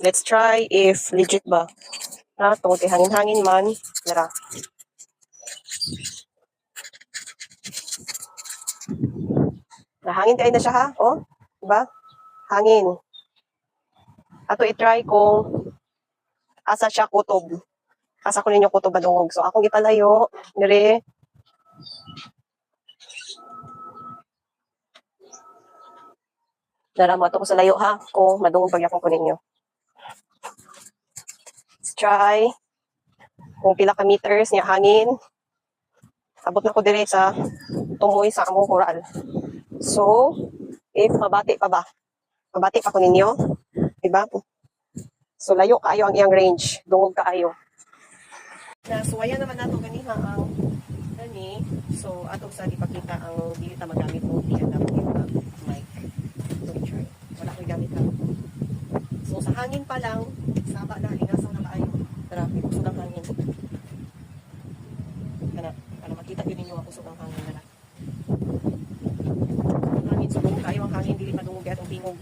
Let's try if legit ba. Ha, tungkol kay hangin-hangin man. Nara. Nahangin kayo na siya ha? Oh, diba? Hangin. Ato i-try kung asa siya kutob. Asa ko ninyo kutob badungog. So akong gipalayo. Nire. Nara mo ato ko sa layo ha. Kung madungog pagyakong ko ninyo. Let's try. Kung pila ka meters niya hangin. Abot na ko dire sa tumoy sa among coral. So, if mabati pa ba? Mabati pa ko ninyo? Diba? So, layo kaayo ang iyang range. Dungog kaayo. Nasuwayan naman nato ganiha ang gani. So, atong sa ipakita ang dili ta magamit mo di ang mic. So, try. Wala ko'y gamit lang. So, sa hangin pa lang, saba na, lingasaw na kaayo. Tara, ipusog ang hangin. Para makita yun ninyo ang pusog ang hangin na lang. Hangin, so dungog kayo ang hangin, dili pa dungog at ang tingog.